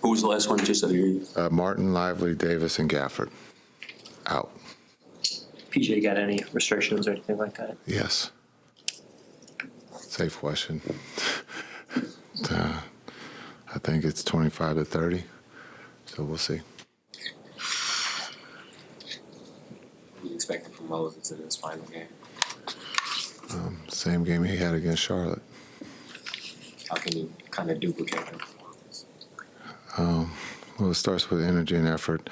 Who was the last one, just out of your... Martin, Lively, Davis, and Gafford. Out. PJ got any restrictions or anything like that? Yes. Safe question. I think it's 25 to 30, so we'll see. What do you expect from Moses in his final game? Same game he had against Charlotte. How can you kind of duplicate that performance? Well, it starts with energy and effort.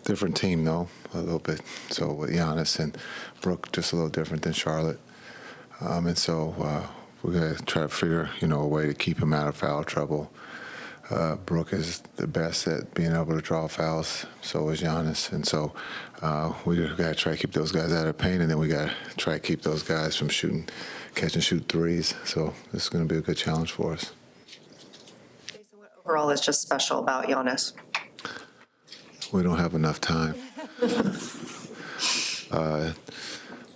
Different team, though, a little bit. So with Giannis and Brooke, just a little different than Charlotte. And so we're going to try to figure, a way to keep him out of foul trouble. Brooke is the best at being able to draw fouls. So is Giannis. And so we got to try to keep those guys out of pain, and then we got to try to keep those guys from catch and shoot threes. So this is going to be a good challenge for us. Jason, what overall is just special about Giannis? We don't have enough time.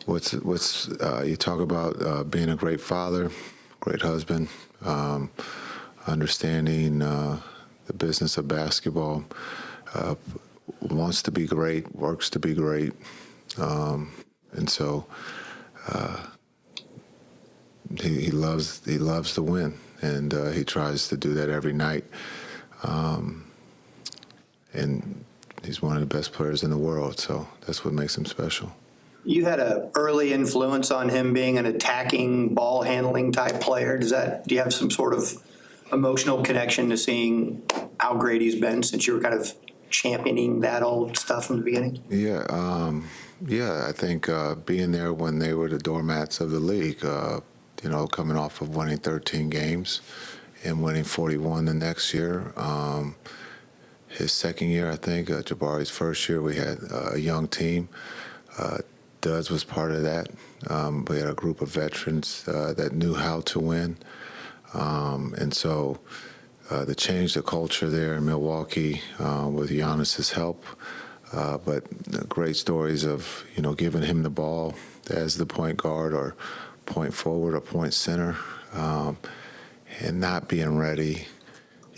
You talk about being a great father, great husband, understanding the business of basketball, wants to be great, works to be great, and so he loves to win, and he tries to do that every night, and he's one of the best players in the world, so that's what makes him special. You had an early influence on him being an attacking, ball handling type player. Do you have some sort of emotional connection to seeing how great he's been since you were kind of championing that old stuff from the beginning? Yeah, I think being there when they were the doormats of the league, coming off of winning 13 games and winning 41 the next year. His second year, I think, Jabari's first year, we had a young team. Duz was part of that. We had a group of veterans that knew how to win. And so to change the culture there in Milwaukee with Giannis's help, but great stories of, giving him the ball as the point guard or point forward or point center, and not being ready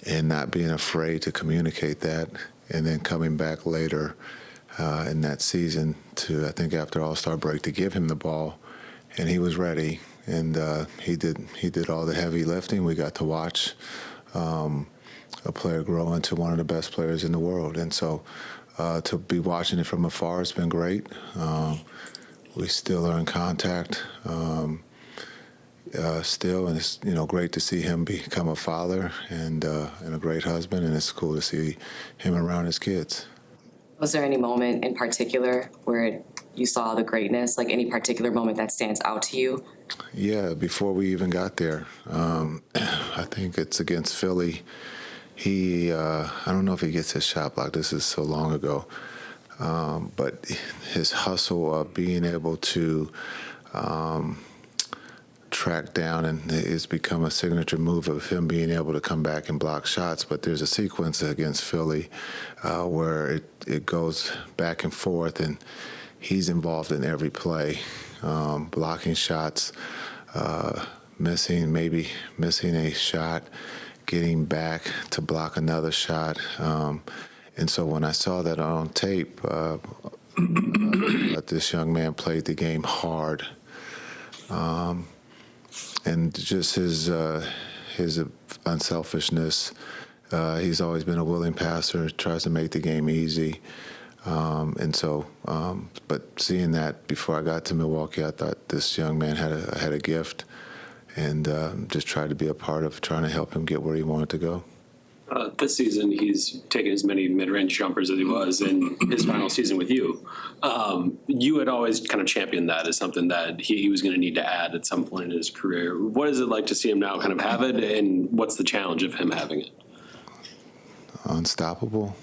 and not being afraid to communicate that, and then coming back later in that season to, I think after All-Star break, to give him the ball, and he was ready, and he did all the heavy lifting. We got to watch a player grow into one of the best players in the world, and so to be watching it from afar, it's been great. We still are in contact. Still, and it's great to see him become a father and a great husband, and it's cool to see him around his kids. Was there any moment in particular where you saw the greatness, like any particular moment that stands out to you? Yeah, before we even got there, I think it's against Philly. I don't know if he gets his shot blocked. This is so long ago, but his hustle of being able to track down, and it's become a signature move of him being able to come back and block shots. But there's a sequence against Philly where it goes back and forth, and he's involved in every play, blocking shots, missing a shot, getting back to block another shot. And so when I saw that on tape, this young man played the game hard. And just his unselfishness. He's always been a willing passer, tries to make the game easy. But seeing that before I got to Milwaukee, I thought this young man had a gift, and just tried to be a part of trying to help him get where he wanted to go. This season, he's taken as many mid-range jumpers as he was in his final season with you. You had always kind of championed that as something that he was going to need to add at some point in his career. What is it like to see him now kind of have it, and what's the challenge of him having it? Unstoppable.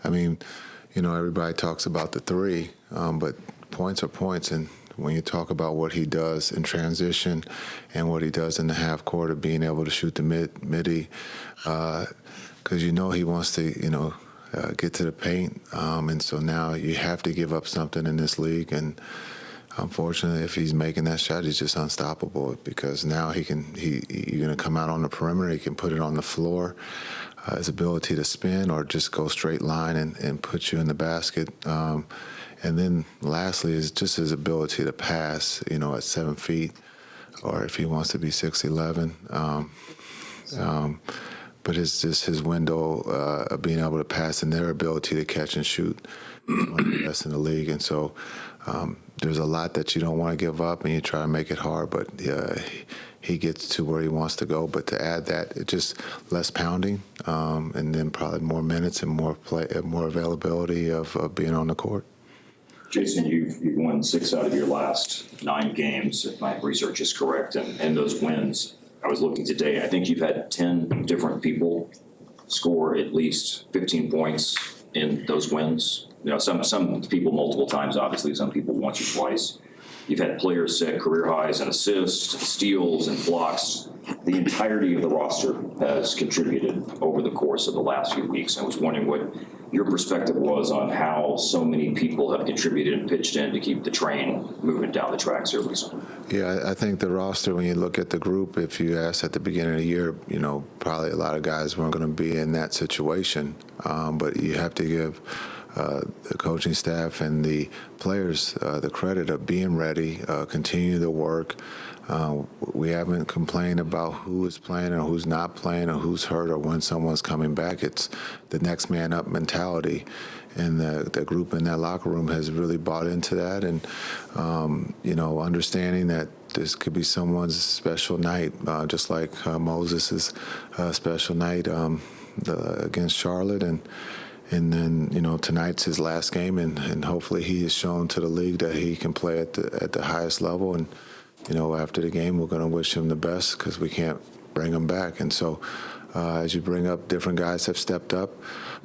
Everybody talks about the three, but points are points, and when you talk about what he does in transition and what he does in the half court of being able to shoot the midi, because he wants to, get to the paint, and so now you have to give up something in this league, and unfortunately, if he's making that shot, he's just unstoppable because now you're going to come out on the perimeter. He can put it on the floor. His ability to spin or just go straight line and put you in the basket. And then lastly is just his ability to pass, at 7 feet, or if he wants to be 6'11". But it's just his window of being able to pass and their ability to catch and shoot is one of the best in the league. And so there's a lot that you don't want to give up, and you try to make it hard, but he gets to where he wants to go. But to add that, it's just less pounding, and then probably more minutes and more availability of being on the court. Jason, you've won 6 out of your last 9 games, if my research is correct, and those wins, I was looking today, I think you've had 10 different people score at least 15 points in those wins. Some people multiple times, obviously, some people once or twice. You've had players set career highs in assists, steals, and blocks. The entirety of the roster has contributed over the course of the last few weeks. I was wondering what your perspective was on how so many people have contributed and pitched in to keep the train moving down the tracks here recently. Yeah, I think the roster, when you look at the group, if you asked at the beginning of the year, probably a lot of guys weren't going to be in that situation. But you have to give the coaching staff and the players the credit of being ready, continue to work. We haven't complained about who is playing or who's not playing or who's hurt or when someone's coming back. It's the next man up mentality. And the group in that locker room has really bought into that. And, understanding that this could be someone's special night, just like Moses' special night against Charlotte. And then, tonight's his last game, and hopefully he has shown to the league that he can play at the highest level. And, after the game, we're going to wish him the best because we can't bring him back. And so as you bring up, different guys have stepped up,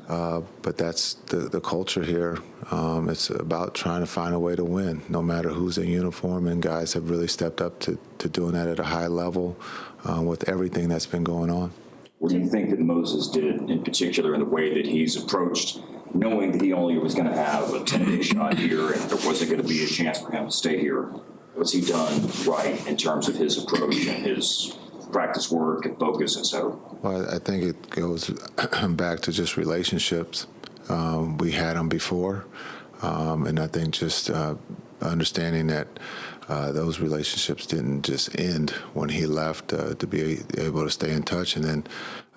but that's the culture here. It's about trying to find a way to win, no matter who's in uniform, and guys have really stepped up to doing that at a high level with everything that's been going on. What do you think that Moses did in particular in the way that he's approached, knowing that he only was going to have a 10-day shot here and there wasn't going to be a chance for him to stay here? What's he done right in terms of his approach and his practice work and focus, et cetera? Well, I think it goes back to just relationships. We had them before, and I think just understanding that those relationships didn't just end when he left, to be able to stay in touch. And then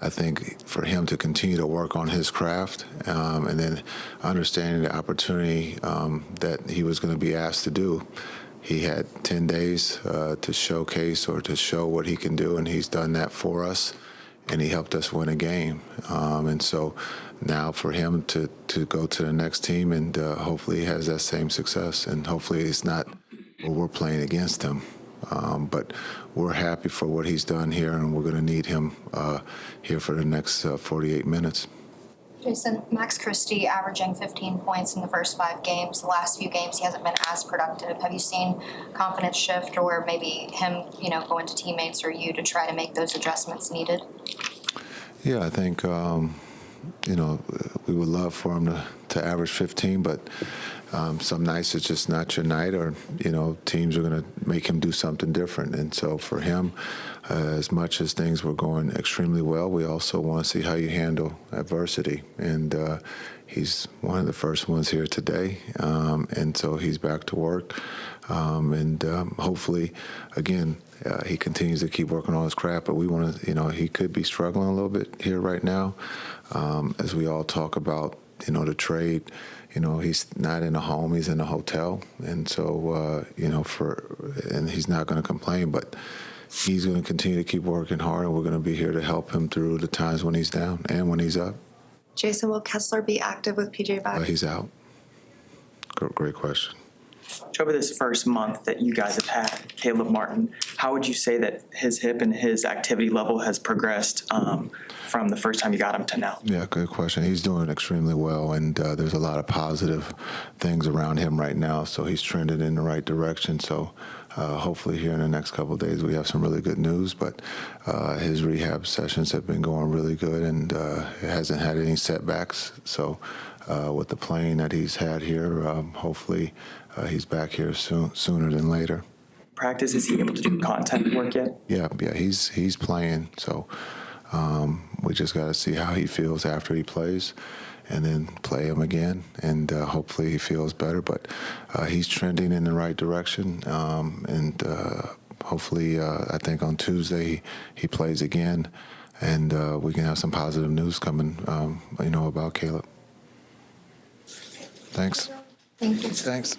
I think for him to continue to work on his craft, and then understanding the opportunity that he was going to be asked to do. He had 10 days to showcase or to show what he can do, and he's done that for us, and he helped us win a game. And so now for him to go to the next team, and hopefully he has that same success, and hopefully it's not where we're playing against him. But we're happy for what he's done here, and we're going to need him here for the next 48 minutes. Jason, Max Christie averaging 15 points in the first 5 games. The last few games, he hasn't been as productive. Have you seen confidence shift, or maybe him, go into teammates or you to try to make those adjustments needed? Yeah, I think, we would love for him to average 15, but some nights it's just not your night, or, teams are going to make him do something different. And so for him, as much as things were going extremely well, we also want to see how you handle adversity. And he's one of the first ones here today, and so he's back to work. And hopefully, again, he continues to keep working on his craft. But we want to, he could be struggling a little bit here right now, as we all talk about, the trade. He's not in a home; he's in a hotel, and so and he's not going to complain, but he's going to continue to keep working hard, and we're going to be here to help him through the times when he's down and when he's up. Jason, will Kessler be active with PJ back? He's out. Great question. Over this first month that you guys have had Caleb Martin, how would you say that his hip and his activity level has progressed from the first time you got him to now? Yeah, good question. He's doing extremely well, and there's a lot of positive things around him right now, so he's trended in the right direction. So hopefully here in the next couple of days we have some really good news, but his rehab sessions have been going really good, and hasn't had any setbacks. So with the playing that he's had here. Hopefully, he's back here sooner than later. Practice, is he able to do contact work yet? Yeah, he's playing. So we just got to see how he feels after he plays, and then play him again, and hopefully he feels better. But he's trending in the right direction, and hopefully, I think on Tuesday he plays again, and we can have some positive news coming, about Caleb. Thanks. Thank you. Thanks.